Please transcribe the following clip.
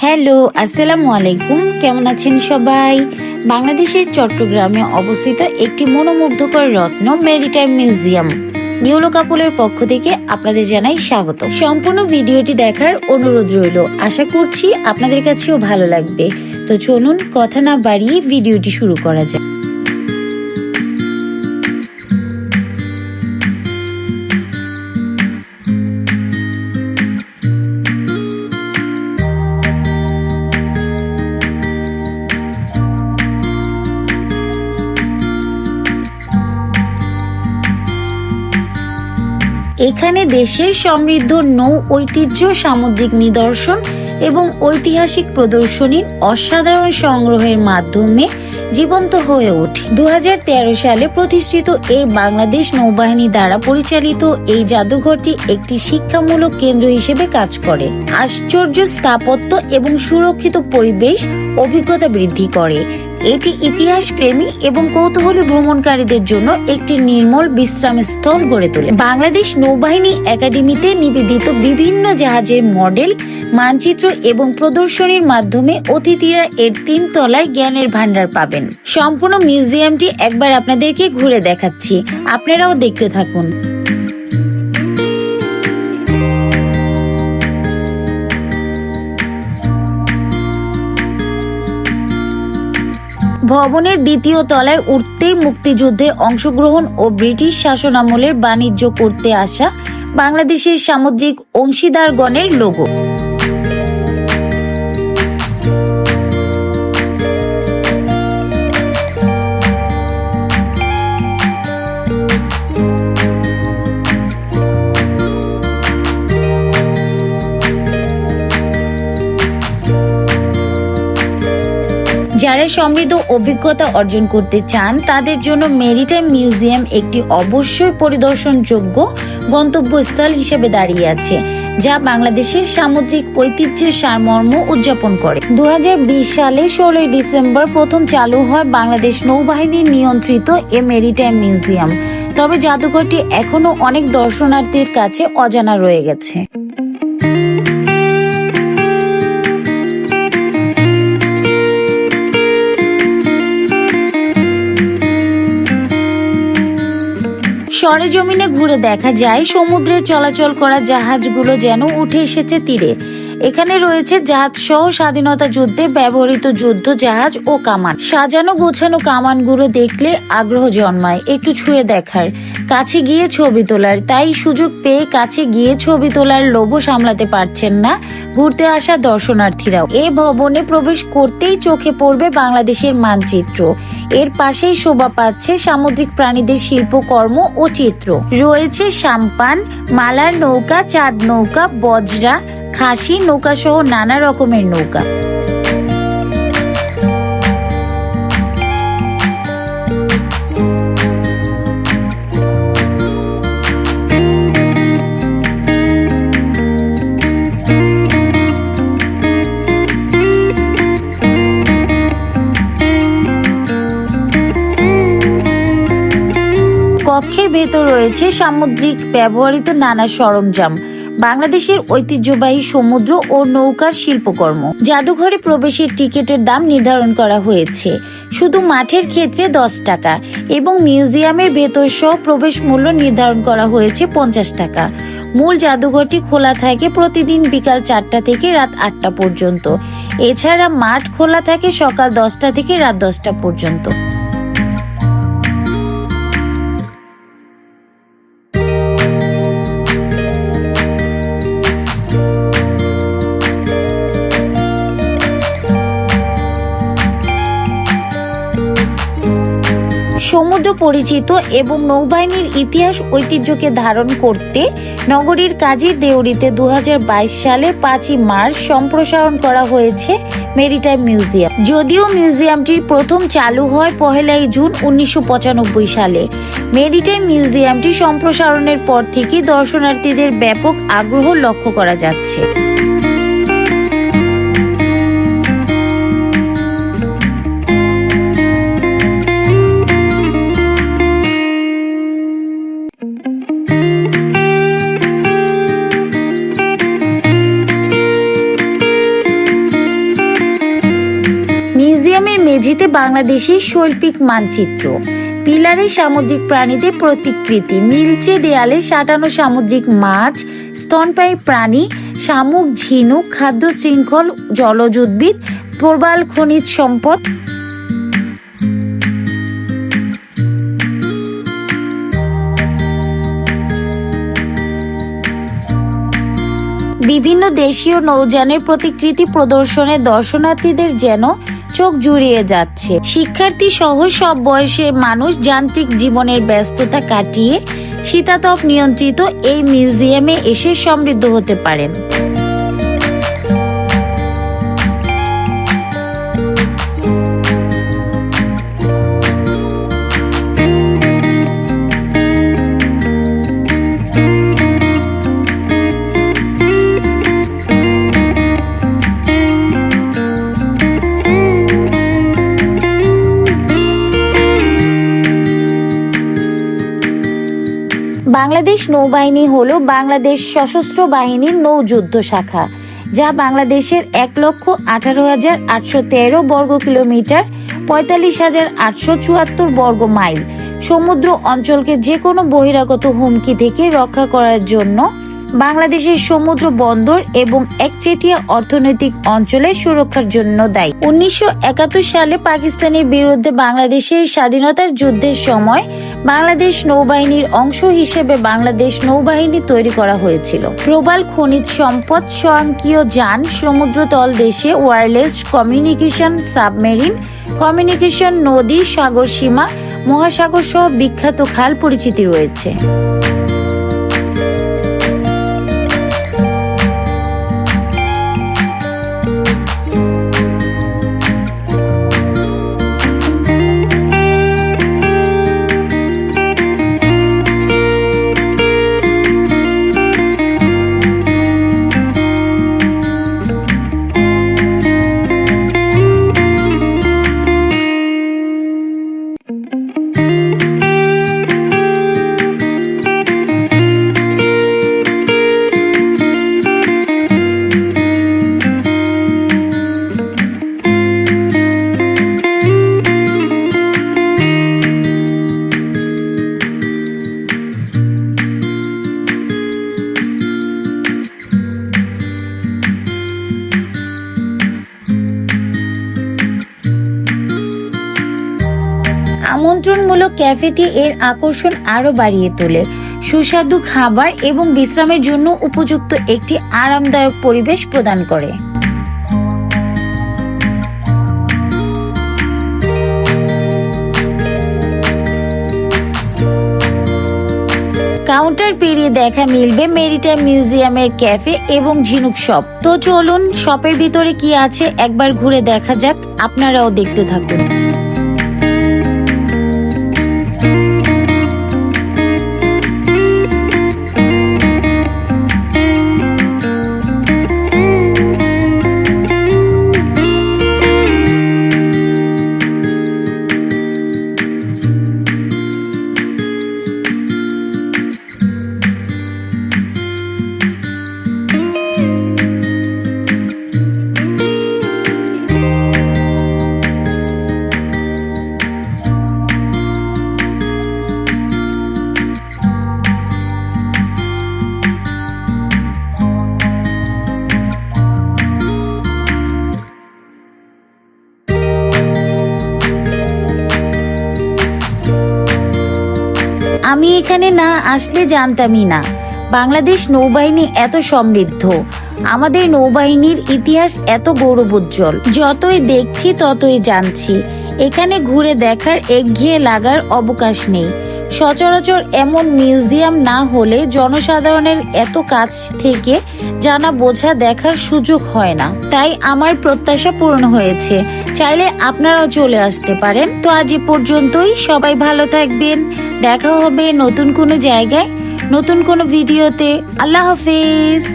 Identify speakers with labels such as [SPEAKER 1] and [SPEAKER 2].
[SPEAKER 1] Hello, আসসালামু আলাইকুম। কেমন আছেন সবাই? বাংলাদেশের চট্টগ্রামে অবস্থিত একটি মনোমুগ্ধকর রত্ন মেরিটাইম মিউজিয়াম ইয়েলো কাপলের পক্ষ থেকে আপনাদের জানাই স্বাগত। সম্পূর্ণ ভিডিওটি দেখার অনুরোধ রইল। আশা করছি আপনাদের কাছেও ভালো লাগবে। তো চলুন কথা না বাড়িয়ে ভিডিওটি শুরু করা যাক। এখানে দেশের সমৃদ্ধ নৌ ঐতিহ্য, সামুদ্রিক নিদর্শন এবং ঐতিহাসিক প্রদর্শনীর অসাধারণ সংগ্রহের মাধ্যমে জীবন্ত হয়ে ওঠে। 2013 সালে প্রতিষ্ঠিত এই বাংলাদেশ নৌবাহিনী দ্বারা পরিচালিত এই জাদুঘরটি একটি শিক্ষামূলক কেন্দ্র হিসেবে কাজ করে। আশ্চর্য স্থাপত্য এবং সুরক্ষিত পরিবেশ অভিজ্ঞতা বৃদ্ধি করে। এটি ইতিহাস প্রেমী এবং কৌতূহলী ভ্রমণকারীদের জন্য একটি নির্মল বিশ্রাম স্থল গড়ে তোলে। বাংলাদেশ নৌবাহিনী একাডেমিতে নিবেদিত বিভিন্ন জাহাজের মডেল, মানচিত্র এবং প্রদর্শনীর মাধ্যমে অতিথিরা এর 3 তলায় জ্ঞানের ভান্ডার পাবেন। সম্পূর্ণ মিউজিয়ামটি একবার আপনাদেরকে ঘুরে দেখাচ্ছি, আপনারাও দেখতে থাকুন। ভবনের 2য় তলায় উঠতেই মুক্তিযুদ্ধে অংশগ্রহণ ও ব্রিটিশ শাসনামলের বাণিজ্য করতে আসা বাংলাদেশের সামুদ্রিক অংশীদারগণের লোগো। যারা সমৃদ্ধ অভিজ্ঞতা অর্জন করতে চান তাদের জন্য মেরিটাইম মিউজিয়াম একটি অবশ্যই পরিদর্শনযোগ্য গন্তব্যস্থল হিসেবে দাঁড়িয়ে আছে, যা বাংলাদেশের সামুদ্রিক ঐতিহ্যের সারমর্ম উদযাপন করে। 2020 সালে 16 ডিসেম্বর প্রথম চালু হয় বাংলাদেশ নৌবাহিনীর নিয়ন্ত্রিত এ মেরিটাইম মিউজিয়াম। তবে জাদুঘরটি এখনো অনেক দর্শনার্থীর কাছে অজানা রয়ে গেছে। সরেজমিনে ঘুরে দেখা যায় সমুদ্রে চলাচল করা জাহাজগুলো যেন উঠে এসেছে তীরে। এখানে রয়েছে জাহাজ সহ স্বাধীনতা যুদ্ধে ব্যবহৃত যুদ্ধ জাহাজ ও কামান। সাজানো গোছানো কামানগুলো দেখলে আগ্রহ জন্মায় একটু ছুঁয়ে দেখার, কাছে গিয়ে ছবি তোলার। তাই সুযোগ পেয়ে কাছে গিয়ে ছবি তোলার লোভ সামলাতে পারছেন না ঘুরতে আসা দর্শনার্থীরাও। এ ভবনে প্রবেশ করতেই চোখে পড়বে বাংলাদেশের মানচিত্র। এর পাশেই শোভা পাচ্ছে সামুদ্রিক প্রাণীদের শিল্পকর্ম ও চিত্র। রয়েছে সাম্পান, মালার নৌকা, চাঁদ নৌকা, বজরা, খাসি নৌকা সহ নানা রকমের নৌকা। কক্ষের ভেতর রয়েছে সামুদ্রিক ব্যবহৃত নানা সরঞ্জাম, বাংলাদেশের ঐতিহ্যবাহী সমুদ্র ও নৌকার শিল্পকর্ম। জাদুঘরে প্রবেশের টিকিটের দাম নির্ধারণ করা হয়েছে শুধু মাঠের ক্ষেত্রে 10 টাকা এবং মিউজিয়ামের ভেতর সহ প্রবেশ মূল্য নির্ধারণ করা হয়েছে 50 টাকা। মূল জাদুঘরটি খোলা থাকে প্রতিদিন বিকাল 4টা থেকে রাত 8টা পর্যন্ত। এছাড়া মাঠ খোলা থাকে সকাল 10টা থেকে রাত 10টা পর্যন্ত। সমুদ্র পরিচিত এবং নৌবাহিনীর ইতিহাস ঐতিহ্যকে ধারণ করতে নগরীর কাজী দেউরিতে 2022 সালে 5ই মার্চ সম্প্রসারণ করা হয়েছে মেরিটাইম মিউজিয়াম। যদিও মিউজিয়ামটির প্রথম চালু হয় 1 জুন 1995 সালে, মেরিটাইম মিউজিয়ামটি সম্প্রসারণের পর থেকে দর্শনার্থীদের ব্যাপক আগ্রহ লক্ষ্য করা যাচ্ছে। মেঝেতে বাংলাদেশের শৈল্পিক মানচিত্র, পিলারে সামুদ্রিক প্রাণীদের প্রতিকৃতি, নীলচে দেয়ালে সাঁটানো সামুদ্রিক মাছ, স্তন্যপায়ী প্রাণী, শামুক, ঝিনুক, খাদ্য শৃঙ্খল, জলজ উদ্ভিদ, প্রবাল খনিজ সম্পদ। বিভিন্ন দেশীয় নৌযানের প্রতিকৃতি প্রদর্শনে দর্শনার্থীদের যেন চোখ জুড়িয়ে যাচ্ছে। শিক্ষার্থী সহ সব বয়সের মানুষ যান্ত্রিক জীবনের ব্যস্ততা কাটিয়ে শীতাতপ নিয়ন্ত্রিত এই মিউজিয়ামে এসে সমৃদ্ধ হতে পারেন। বাংলাদেশ নৌবাহিনী হল বাংলাদেশ সশস্ত্র বাহিনীর নৌযুদ্ধ শাখা, যা বাংলাদেশের 1,18,813 বর্গ কিলোমিটার 45,874 বর্গ মাইল সমুদ্র অঞ্চলকে যে কোনো বহিরাগত হুমকি থেকে রক্ষা করার জন্য বাংলাদেশের সমুদ্র বন্দর এবং একচেটিয়া অর্থনৈতিক অঞ্চলের সুরক্ষার জন্য দায়ী। 1971 সালে পাকিস্তানের বিরুদ্ধে বাংলাদেশের স্বাধীনতার যুদ্ধের সময় বাংলাদেশ নৌবাহিনীর অংশ হিসেবে বাংলাদেশ নৌবাহিনী তৈরি করা হয়েছিল। প্রবাল খনিজ সম্পদ, স্বয়ংক্রিয় যান, সমুদ্রতল দেশে ওয়্যারলেস কমিউনিকেশন, সাবমেরিন কমিউনিকেশন, নদী, সাগর সীমা, মহাসাগর সহ বিখ্যাত খাল পরিচিতি রয়েছে। আমন্ত্রণমূলক ক্যাফেটি এর আকর্ষণ আরো বাড়িয়ে তোলে, সুস্বাদু খাবার এবং বিশ্রামের জন্য উপযুক্ত একটি আরামদায়ক পরিবেশ প্রদান করে। কাউন্টার পেরিয়ে দেখা মিলবে মেরিটাইম মিউজিয়ামের ক্যাফে এবং ঝিনুক শপ। তো চলুন শপের ভিতরে কি আছে একবার ঘুরে দেখা যাক, আপনারাও দেখতে থাকুন। আমি এখানে না আসলে জানতামই না বাংলাদেশ নৌবাহিনী এত সমৃদ্ধ, আমাদের নৌবাহিনীর ইতিহাস এত গৌরবোজ্জ্বল। যতই দেখছি ততই জানছি, এখানে ঘুরে দেখার একঘেয়ে লাগার অবকাশ নেই। সচরাচর এমন মিউজিয়াম না হলে জনসাধারণের এত কাছ থেকে জানা বোঝা দেখার সুযোগ হয় না। তাই আমার প্রত্যাশা পূরণ হয়েছে। চাইলে আপনারাও চলে আসতে পারেন। তো আজ এ পর্যন্তই, সবাই ভালো থাকবেন। দেখা হবে নতুন কোনো জায়গায়, নতুন কোনো ভিডিওতে। আল্লাহ হাফেজ।